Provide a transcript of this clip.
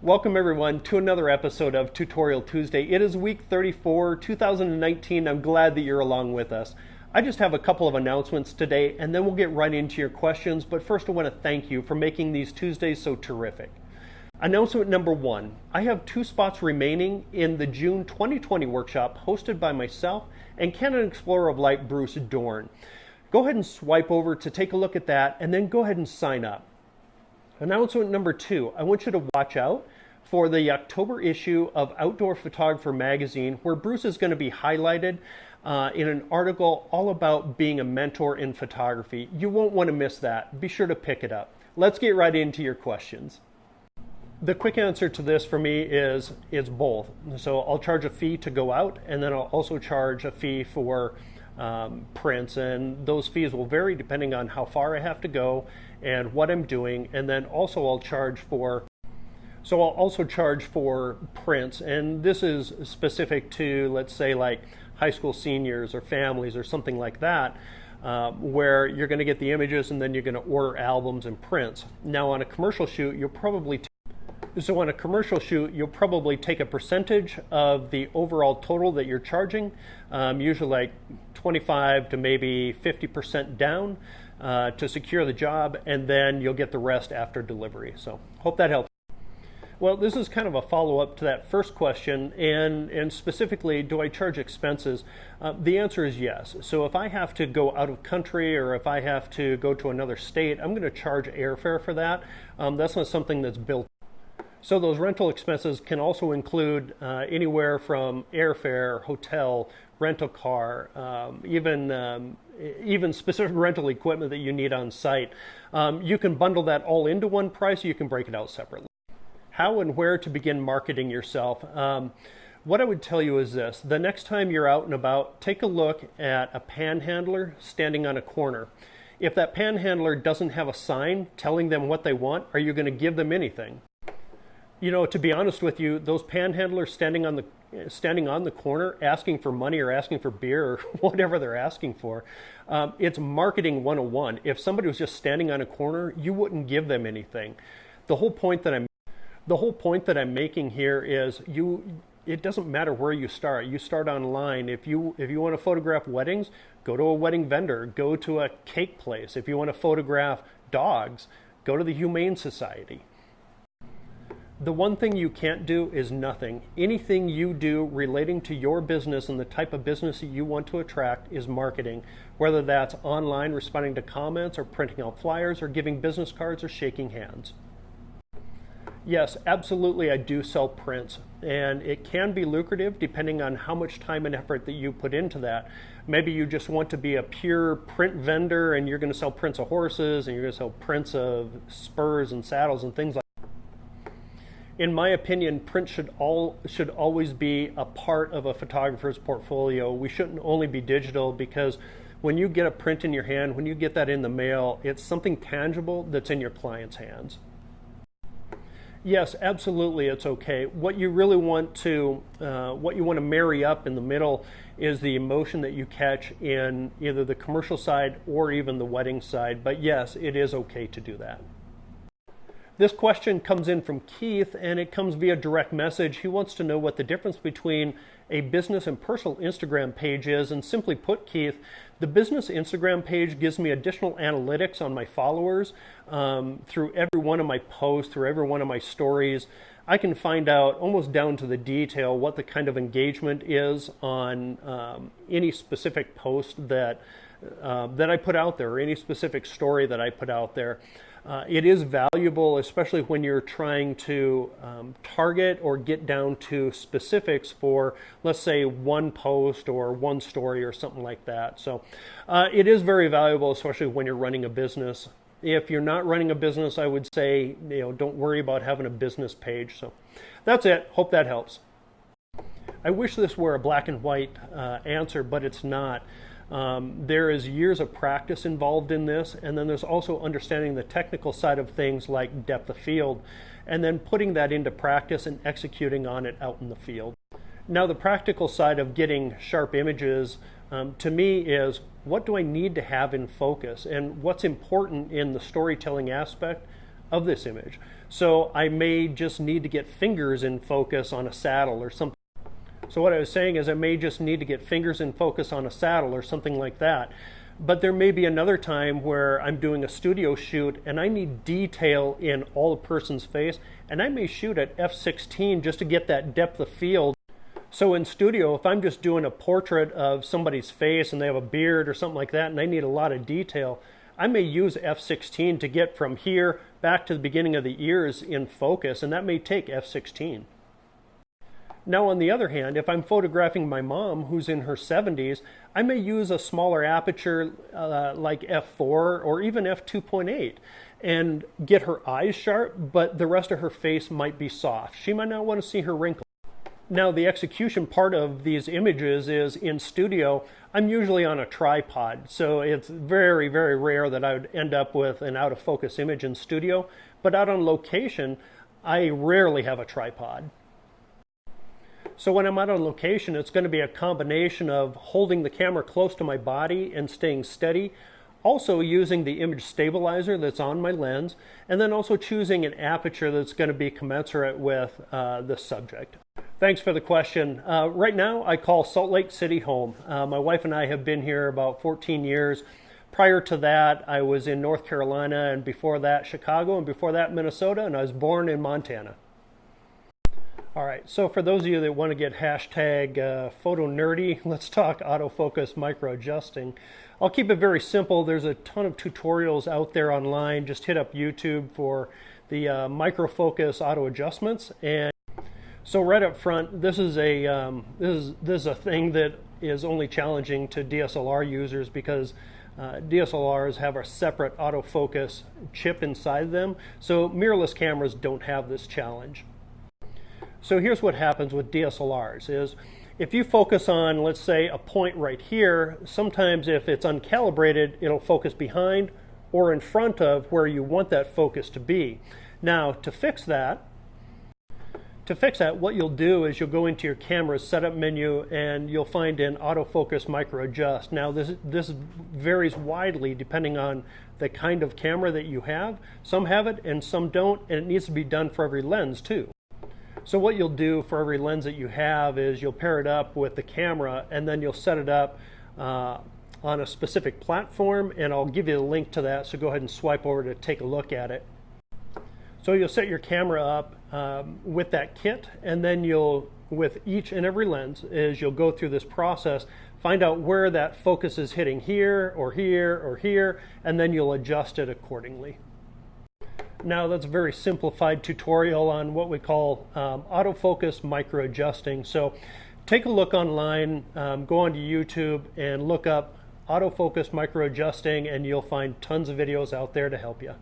Welcome everyone to another episode of Tutorial Tuesday. It is week 34, 2019. I'm glad that you're along with us. I just have a couple of announcements today and then we'll get right into your questions. But first I want to thank you for making these Tuesdays so terrific. Announcement number one, I have 2 spots remaining in the June 2020 workshop hosted by myself and Canon Explorer of Light Bruce Dorn. Go ahead and swipe over to take a look at that and then go ahead and sign up. Announcement number 2, I want you to watch out for the October issue of Outdoor Photographer magazine, where Bruce is going to be highlighted in an article all about being a mentor in photography. You won't want to miss that. Be sure to pick it up. Let's get right into your questions. The quick answer to this for me is both. So I'll charge a fee to go out, and then I'll also charge a fee for prints, and those fees will vary depending on how far I have to go and what I'm doing. And then also I'll also charge for prints, and this is specific to, let's say, like high school seniors or families or something like that, where you're going to get the images and then you're going to order albums and prints. Now on a commercial shoot, you'll probably take a percentage of the overall total that you're charging, usually like 25 to maybe 50% down to secure the job, and then you'll get the rest after delivery. So hope that helps. Well, this is kind of a follow-up to that first question, and specifically, do I charge expenses? The answer is yes. So if I have to go out of country or if I have to go to another state, I'm going to charge airfare for that. That's not something that's built. So those rental expenses can also include anywhere from airfare, hotel, rental car, even specific rental equipment that you need on site. You can bundle that all into one price, or you can break it out separately. How and where to begin marketing yourself? What I would tell you is this: the next time you're out and about, take a look at a panhandler standing on a corner. If that panhandler doesn't have a sign telling them what they want, are you going to give them anything? You know, to be honest with you, those panhandlers standing on the corner asking for money or asking for beer or whatever they're asking for, it's marketing 101. If somebody was just standing on a corner, you wouldn't give them anything. The whole point that I'm making here is it doesn't matter where you start. You start online. If you want to photograph weddings, go to a wedding vendor, go to a cake place. If you want to photograph dogs, go to the Humane Society. The one thing you can't do is nothing. Anything you do relating to your business and the type of business that you want to attract is marketing, whether that's online responding to comments or printing out flyers or giving business cards or shaking hands. Yes, absolutely, I do sell prints, and it can be lucrative depending on how much time and effort that you put into that. Maybe you just want to be a pure print vendor and you're going to sell prints of horses and you're going to sell prints of spurs and saddles and things like that. In my opinion, print should always be a part of a photographer's portfolio. We shouldn't only be digital, because when you get a print in your hand, when you get that in the mail, it's something tangible that's in your client's hands. Yes, absolutely, it's okay. What you really want to marry up in the middle is the emotion that you catch in either the commercial side or even the wedding side. But yes, it is okay to do that. This question comes in from Keith, and it comes via direct message. He wants to know what the difference between a business and personal Instagram page is. And simply put, Keith, the business Instagram page gives me additional analytics on my followers through every one of my posts, through every one of my stories. I can find out almost down to the detail what the kind of engagement is on any specific post that I put out there, or any specific story that I put out there. It is valuable, especially when you're trying to target or get down to specifics for, let's say, one post or one story or something like that. So it is very valuable, especially when you're running a business. If you're not running a business, I would say, don't worry about having a business page. So that's it. Hope that helps. I wish this were a black and white answer, but it's not. There is years of practice involved in this, and then there's also understanding the technical side of things like depth of field, and then putting that into practice and executing on it out in the field. Now, the practical side of getting sharp images to me is, what do I need to have in focus, and what's important in the storytelling aspect of this image. So I may just need to get fingers in focus on a saddle or something. So what I was saying is I may just need to get fingers in focus on a saddle or something like that. But there may be another time where I'm doing a studio shoot and I need detail in all a person's face, and I may shoot at f/16 just to get that depth of field. So in studio, if I'm just doing a portrait of somebody's face and they have a beard or something like that and I need a lot of detail, I may use f/16 to get from here back to the beginning of the ears in focus, and that may take f/16. Now, on the other hand, if I'm photographing my mom who's in her 70s, I may use a smaller aperture like f4 or even f2.8 and get her eyes sharp, but the rest of her face might be soft. She might not want to see her wrinkles. Now, the execution part of these images is in studio. I'm usually on a tripod, so it's very, very rare that I would end up with an out-of-focus image in studio. But out on location, I rarely have a tripod. So when I'm out on location, it's going to be a combination of holding the camera close to my body and staying steady, also using the image stabilizer that's on my lens, and then also choosing an aperture that's going to be commensurate with the subject. Thanks for the question. Right now, I call Salt Lake City home. My wife and I have been here about 14 years. Prior to that, I was in North Carolina, and before that, Chicago, and before that, Minnesota, and I was born in Montana. All right, so for those of you that want to get hashtag photo nerdy, let's talk autofocus micro adjusting. I'll keep it very simple. There's a ton of tutorials out there online. Just hit up YouTube for the micro focus auto adjustments. And so right up front, this is a thing that is only challenging to DSLR users because DSLRs have a separate autofocus chip inside them. So mirrorless cameras don't have this challenge. So here's what happens with DSLRs is if you focus on, let's say, a point right here, sometimes if it's uncalibrated, it'll focus behind or in front of where you want that focus to be. Now, to fix that, what you'll do is you'll go into your camera's setup menu and you'll find an autofocus micro adjust. Now, this varies widely depending on the kind of camera that you have. Some have it and some don't, and it needs to be done for every lens too. So what you'll do for every lens that you have is you'll pair it up with the camera and then you'll set it up on a specific platform, and I'll give you the link to that, so go ahead and swipe over to take a look at it. So you'll set your camera up with that kit, and then with each and every lens, you'll go through this process, find out where that focus is hitting here or here or here, and then you'll adjust it accordingly. Now, that's a very simplified tutorial on what we call autofocus micro adjusting. So take a look online, go onto YouTube and look up autofocus micro adjusting, and you'll find tons of videos out there to help you.